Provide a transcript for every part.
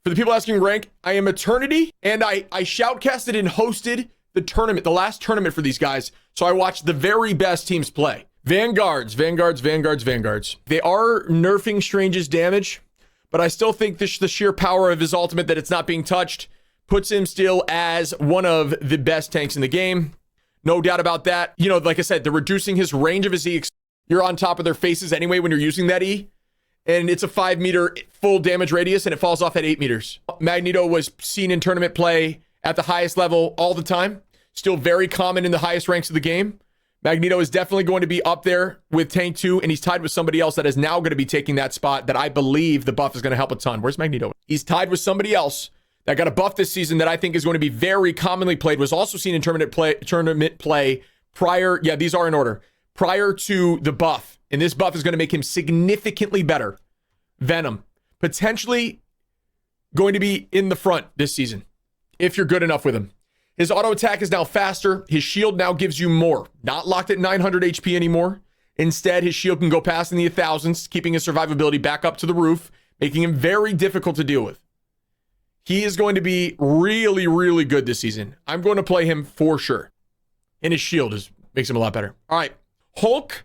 For the people asking rank, I am Eternity, and I shoutcasted and hosted the tournament, the last tournament for these guys. So I watched the very best teams play. Vanguards. They are nerfing Strange's damage, but I still think the sheer power of his ultimate, that it's not being touched, puts him still as one of the best tanks in the game. No doubt about that. You know, like I said, they're reducing his range of his E. You're on top of their faces anyway when you're using that E. And it's a 5 meter full damage radius, and it falls off at 8 meters. Magneto was seen in tournament play at the highest level all the time. Still very common in the highest ranks of the game. Magneto is definitely going to be up there with Tank 2, and he's tied with somebody else that is now going to be taking that spot that I believe the buff is going to help a ton. Where's Magneto? He's tied with somebody else that got a buff this season that I think is going to be very commonly played, was also seen in tournament play prior. Yeah, these are in order. Prior to the buff. And this buff is going to make him significantly better. Venom. Potentially going to be in the front this season, if you're good enough with him. His auto attack is now faster. His shield now gives you more. Not locked at 900 HP anymore. Instead, his shield can go past in the 1000s, keeping his survivability back up to the roof, making him very difficult to deal with. He is going to be really, really good this season. I'm going to play him for sure. And his shield makes him a lot better. All right. Hulk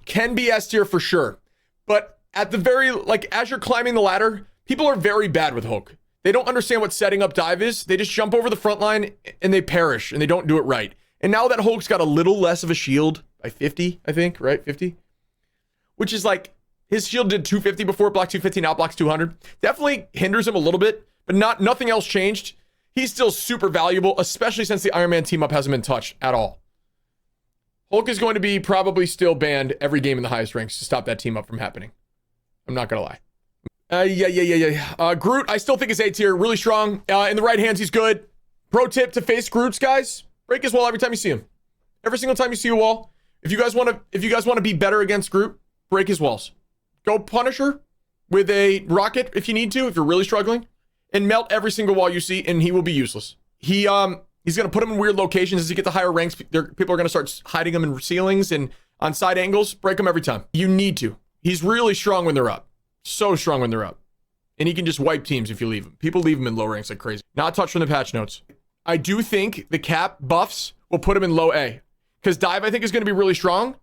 can be S tier for sure. But at the very, as you're climbing the ladder, people are very bad with Hulk. They don't understand what setting up dive is. They just jump over the front line and they perish and they don't do it right. And now that Hulk's got a little less of a shield by 50, I think, right? 50? Which is his shield did 250 before, block 250, now blocks 200. Definitely hinders him a little bit, but nothing else changed. He's still super valuable, especially since the Iron Man team up hasn't been touched at all. Hulk is going to be probably still banned every game in the highest ranks to stop that team up from happening. I'm not going to lie. Groot, I still think is A tier, really strong. In the right hands, he's good. Pro tip to face Groot's, guys, break his wall every time you see him. Every single time you see a wall. If you guys want to be better against Groot, break his walls. Go Punisher with a rocket if you need to, if you're really struggling, and melt every single wall you see, and he will be useless. He's going to put him in weird locations as you get the higher ranks. People are going to start hiding him in ceilings and on side angles. Break him every time. You need to. He's really strong when they're up. So strong when they're up. And he can just wipe teams if you leave him. People leave him in low ranks like crazy. Not touched from the patch notes. I do think the Cap buffs will put him in low A. Because Dive, I think, is going to be really strong.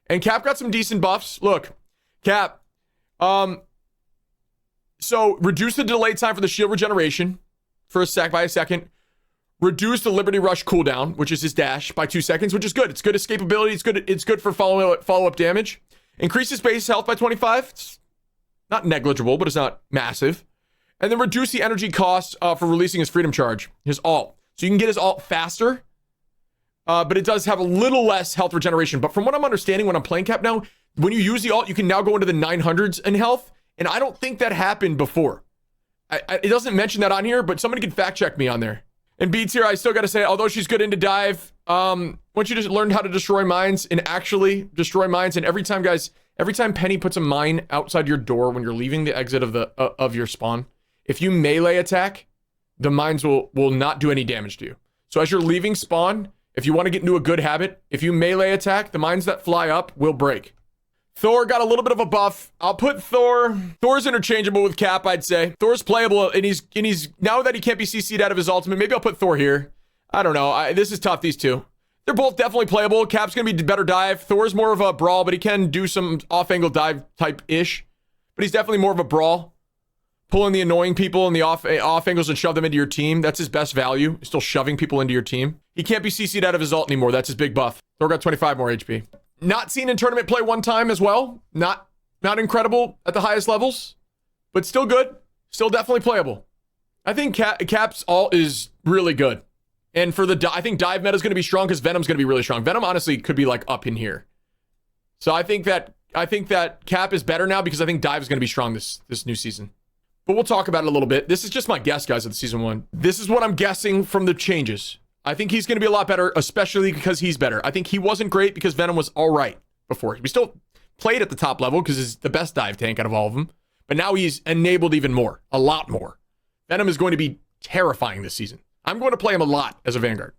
And Cap got some decent buffs. Look, Cap. So reduce the delay time for the shield regeneration by a second. Reduce the Liberty Rush cooldown, which is his dash, by 2 seconds, which is good. It's good escapability. It's good for follow-up damage. Increases base health by 25. It's not negligible, but it's not massive. And then reduce the energy cost for releasing his freedom charge, his ult. So you can get his ult faster, but it does have a little less health regeneration. But from what I'm understanding when I'm playing Cap now, when you use the ult, you can now go into the 900s in health. And I don't think that happened before. It doesn't mention that on here, but somebody can fact check me on there. And B tier, I still got to say, although she's good into dive, once you just learn how to destroy mines and actually destroy mines, and every time Penny puts a mine outside your door when you're leaving the exit of your spawn, if you melee attack, the mines will not do any damage to you. So as you're leaving spawn, if you want to get into a good habit, if you melee attack, the mines that fly up will break. Thor got a little bit of a buff. I'll put Thor. Thor's interchangeable with Cap, I'd say. Thor's playable, and he's now that he can't be CC'd out of his ultimate, maybe I'll put Thor here. I don't know. This is tough, these two. They're both definitely playable. Cap's going to be better dive. Thor's more of a brawl, but he can do some off-angle dive type-ish. But he's definitely more of a brawl. Pulling the annoying people in the off angles and shove them into your team. That's his best value. He's still shoving people into your team. He can't be CC'd out of his ult anymore. That's his big buff. Thor got 25 more HP. Not seen in tournament play one time as well. Not incredible at the highest levels, but still good. Still definitely playable. I think Cap's ult is really good. And for I think dive meta is going to be strong because Venom's going to be really strong. Venom honestly could be up in here. So I think that Cap is better now because I think dive is going to be strong this new season. But we'll talk about it a little bit. This is just my guess, guys, of the season 1. This is what I'm guessing from the changes. I think he's going to be a lot better, especially because he's better. I think he wasn't great because Venom was all right before. We still played at the top level because he's the best dive tank out of all of them. But now he's enabled even more, a lot more. Venom is going to be terrifying this season. I'm going to play him a lot as a Vanguard.